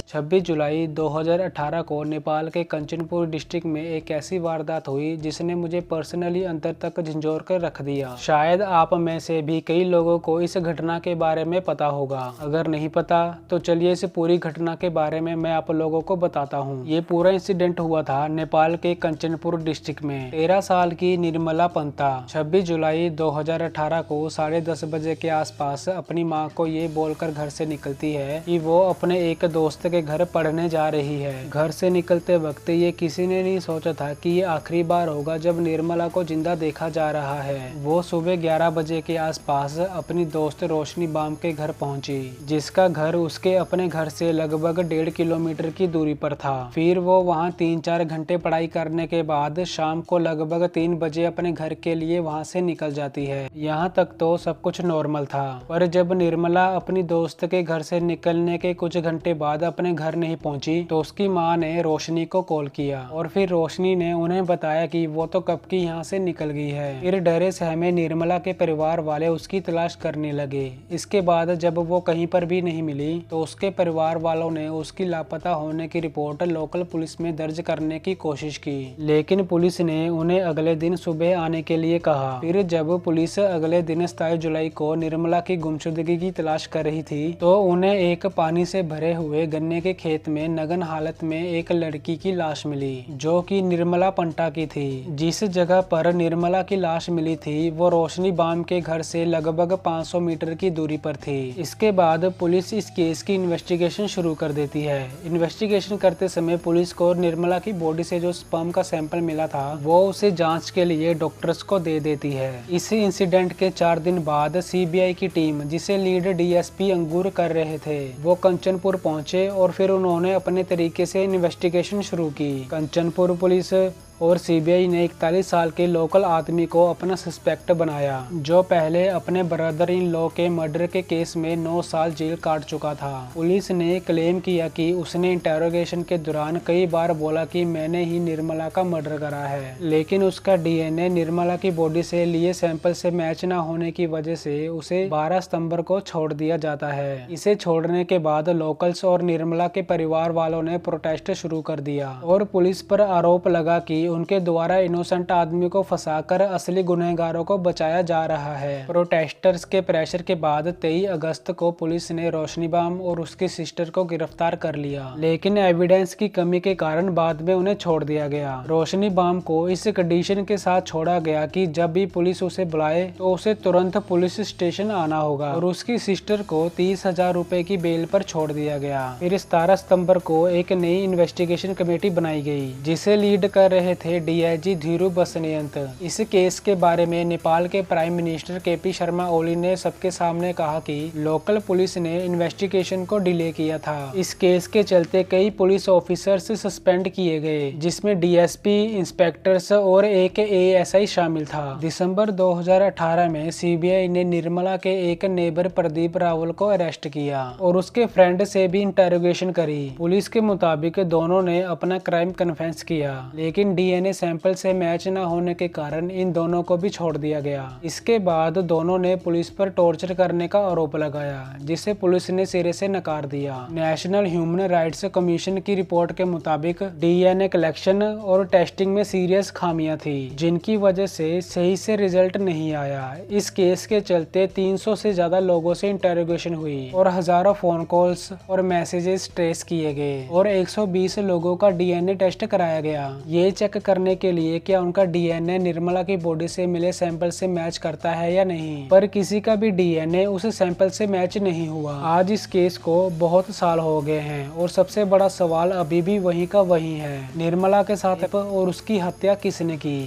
26 जुलाई 2018 को नेपाल के कंचनपुर डिस्ट्रिक्ट में एक ऐसी वारदात हुई जिसने मुझे पर्सनली अंदर तक झंझोर कर रख दिया। शायद आप में से भी कई लोगों को इस घटना के बारे में पता होगा। अगर नहीं पता तो चलिए इस पूरी घटना के बारे में मैं आप लोगों को बताता हूँ। ये पूरा इंसिडेंट हुआ था नेपाल के कंचनपुर डिस्ट्रिक्ट में। 13 साल की निर्मला पंता 26 जुलाई 2018 को 10:30 बजे के आसपास अपनी मां को ये बोलकर घर से निकलती है कि वो अपने एक दोस्त के घर पढ़ने जा रही है। घर से निकलते वक्त ये किसी ने नहीं सोचा था कि ये आखिरी बार होगा जब निर्मला को जिंदा देखा जा रहा है। वो सुबह 11 बजे के आसपास अपनी दोस्त रोशनी बाम के घर पहुंची, जिसका घर उसके अपने घर से लगभग 1.5 किलोमीटर की दूरी पर था। फिर वो वहां 3-4 घंटे पढ़ाई करने के बाद शाम को लगभग 3 बजे अपने घर के लिए वहां से निकल जाती है। यहाँ तक तो सब कुछ नॉर्मल था, पर जब निर्मला अपनी दोस्त के घर से निकलने के कुछ घंटे बाद अपने घर नहीं पहुंची तो उसकी माँ ने रोशनी को कॉल किया और फिर रोशनी ने उन्हें बताया कि वो तो कब की यहाँ से निकल गई है। फिर डरे सहमे निर्मला के परिवार वाले उसकी तलाश करने लगे। इसके बाद जब वो कहीं पर भी नहीं मिली तो उसके परिवार वालों ने उसकी लापता होने की रिपोर्ट लोकल पुलिस में दर्ज करने की कोशिश की, लेकिन पुलिस ने उन्हें अगले दिन सुबह आने के लिए कहा। फिर जब पुलिस अगले दिन 27 जुलाई को निर्मला की गुमशुदगी की तलाश कर रही थी तो उन्हें एक पानी से भरे हुए गन्ने के खेत में नग्न हालत में एक लड़की की लाश मिली, जो कि निर्मला पंटा की थी। जिस जगह पर निर्मला की लाश मिली थी वो रोशनी बाम के घर से लगभग 500 मीटर की दूरी पर थी। इसके बाद पुलिस इस केस की इन्वेस्टिगेशन शुरू कर देती है। इन्वेस्टिगेशन करते समय पुलिस को निर्मला की बॉडी से जो स्पर्म का सैंपल मिला था वो उसे जांच के लिए डॉक्टर्स को दे देती है। इसी इंसिडेंट के 4 दिन बाद सीबीआई की टीम, जिसे लीड डीएसपी अंगूर कर रहे थे, वो कंचनपुर पहुंचे और फिर उन्होंने अपने तरीके से इन्वेस्टिगेशन शुरू की। कंचनपुर पुलिस और सीबीआई ने 41 साल के लोकल आदमी को अपना सस्पेक्ट बनाया, जो पहले अपने ब्रदर इन लॉ के मर्डर के केस में 9 साल जेल काट चुका था। पुलिस ने क्लेम किया कि उसने इंटेरोगेशन के दौरान कई बार बोला कि मैंने ही निर्मला का मर्डर करा है, लेकिन उसका डीएनए निर्मला की बॉडी से लिए सैंपल से मैच न होने की वजह से उसे 12 सितंबर को छोड़ दिया जाता है। इसे छोड़ने के बाद लोकल्स और निर्मला के परिवार वालों ने प्रोटेस्ट शुरू कर दिया और पुलिस पर आरोप लगा कि उनके द्वारा इनोसेंट आदमी को फंसाकर असली गुनहगारों को बचाया जा रहा है। प्रोटेस्टर्स के प्रेशर के बाद 23 अगस्त को पुलिस ने रोशनी बाम और उसकी सिस्टर को गिरफ्तार कर लिया, लेकिन एविडेंस की कमी के कारण बाद में उन्हें छोड़ दिया गया। रोशनी बाम को इस कंडीशन के साथ छोड़ा गया कि जब भी पुलिस उसे बुलाए तो उसे तुरंत पुलिस स्टेशन आना होगा, और उसकी सिस्टर को 30,000 रुपए की बेल पर छोड़ दिया गया। फिर 17 सितंबर को एक नई इन्वेस्टिगेशन कमेटी बनाई गई, जिसे लीड कर रहे थे डीआईजी धीरू बसनेयंत। इस केस के बारे में नेपाल के prime minister KP Sharma Oli ने सबके सामने कहा कि लोकल पुलिस ने इन्वेस्टिगेशन को डिले किया था। इस केस के चलते कई पुलिस ऑफिसर्स सस्पेंड किए गए, जिसमें डीएसपी, इंस्पेक्टर्स और एक एएसआई शामिल था। दिसंबर 2018 में सीबीआई ने निर्मला के एक नेबर प्रदीप रावल को अरेस्ट किया और उसके फ्रेंड से भी इंटेरोगेशन करी। पुलिस के मुताबिक दोनों ने अपना क्राइम कन्फेस किया, लेकिन डीएनए सैंपल से मैच न होने के कारण इन दोनों को भी छोड़ दिया गया। इसके बाद दोनों ने पुलिस पर टॉर्चर करने का आरोप लगाया, जिसे पुलिस ने सिरे से नकार दिया। नेशनल ह्यूमन राइट्स कमीशन की रिपोर्ट के मुताबिक डीएनए कलेक्शन और टेस्टिंग में सीरियस खामियां थी, जिनकी वजह से सही से रिजल्ट नहीं आया। इस केस के चलते 300 से ज्यादा लोगों से इंटेरोगेशन हुई और हजारों फोन कॉल्स और मैसेजेस ट्रेस किए गए और 120 लोगों का डीएनए टेस्ट कराया गया, ये चेक करने के लिए क्या उनका डीएनए निर्मला की बॉडी से मिले सैंपल से मैच करता है या नहीं। पर किसी का भी डीएनए उस सैंपल से मैच नहीं हुआ। आज इस केस को बहुत साल हो गए हैं और सबसे बड़ा सवाल अभी भी वही का वही है, निर्मला के साथ और उसकी हत्या किसने की।